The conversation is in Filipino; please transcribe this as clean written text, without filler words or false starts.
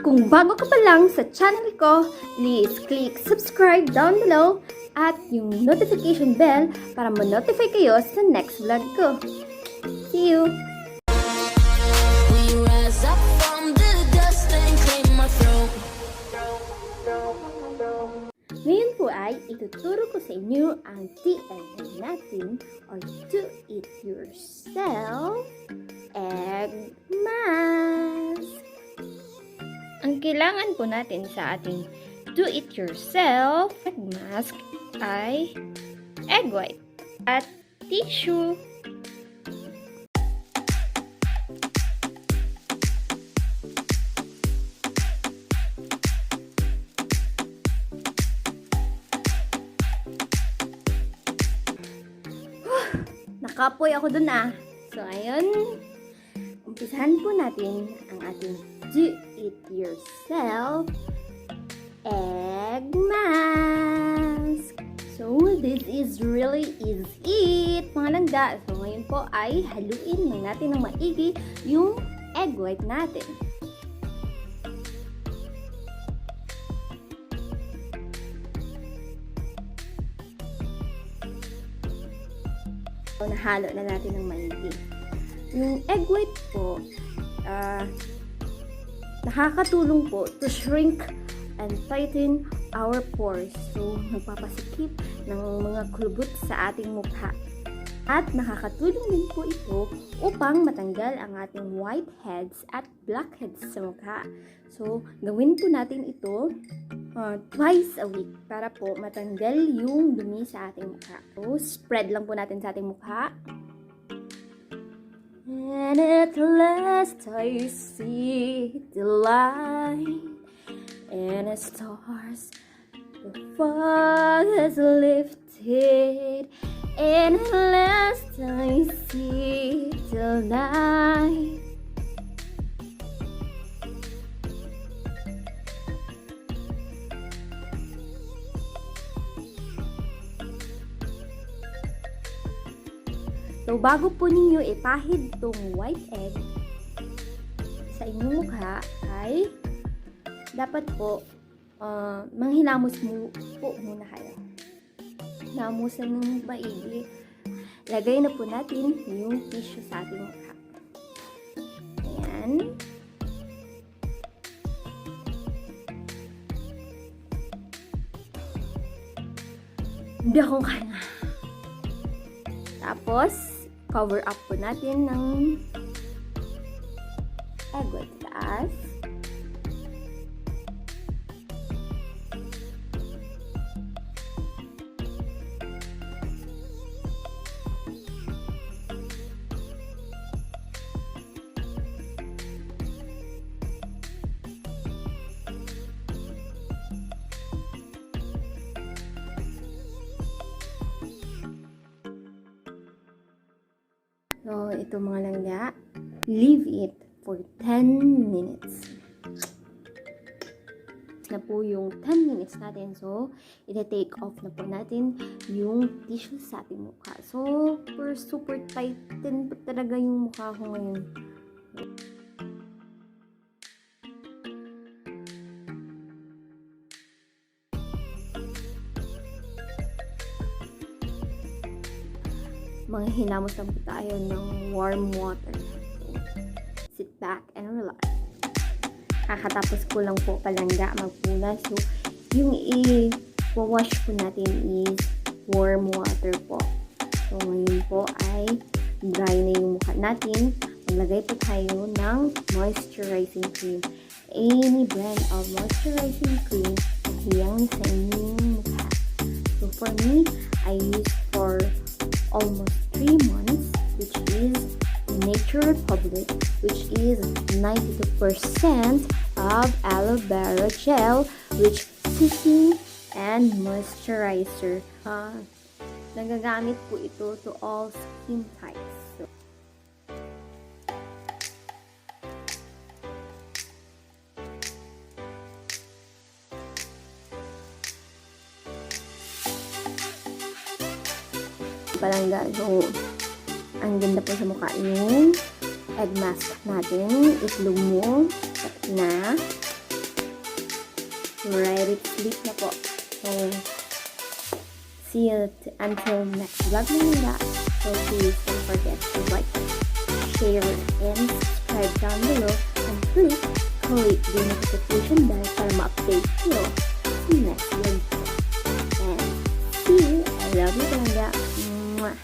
Kung bago ka pa lang sa channel ko, please click subscribe down below at yung notification bell para ma-notify kayo sa next vlog ko. See you! Ngayon po ay ituturo ko sa inyo ang DIY natin or do it yourself egg mask. Ang kailangan po natin sa ating do it yourself egg mask ay egg white at tissue. Nakapoy ako dun ah. So, ayun. Umpisahan po natin ang ating do it yourself egg mask. So, this is really easy mga langga. So, ngayon po ay haluin lang natin ng maigi yung egg white natin. So, nahalo na natin ng maigi. Yung egg white po, nakakatulong po to shrink and tighten our pores. So, nagpapasikip ng mga kulubot sa ating mukha. At nakakatulong din po ito upang matanggal ang ating whiteheads at blackheads sa mukha. So, gawin po natin ito twice a week para po matanggal yung dumi sa ating mukha. So, spread lang po natin sa ating mukha. And at last I see the light and the stars, the fog has lifted, and at last I see the light. So, bago po ninyo ipahid tong white egg sa inyong mukha, ay dapat po manghilamos po muna kayo. Hilamusan ng maigi. Lagay na po natin yung tissue sa ating mukha. Ayan. Hindi akong kaya. Tapos, cover up po natin ng egg white sa taas. So, ito mga langga, leave it for 10 minutes. Na po yung 10 minutes natin. So, ita-take off na po natin yung tissue sa ating mukha. So, super tighten po talaga yung mukha ko ngayon. Mga hinamos lang po tayo ng warm water. So, sit back and relax. Kakatapos ko lang po palangga magpunas. So, yung i-wash po natin is warm water po. So, ngayon po ay dry na yung mukha natin. Maglagay po tayo ng moisturizing cream. Any brand of moisturizing cream na hiyang sa inyong mukha. So, for me, I use for almost 3 months, which is Nature Republic, which is 92% of aloe vera gel, which soothing and moisturizer. Nagagamit po ito to all skin types. So, palangga. So, ang ganda po sa mukha yung egg mask natin. Itlog mo na ready to sleep na po. So, see you until next vlog na. So please don't forget to like, share, and subscribe down below. And please click the notification bell para ma-update kayo sa next vlog. And see you. I love you, langga. Mwah.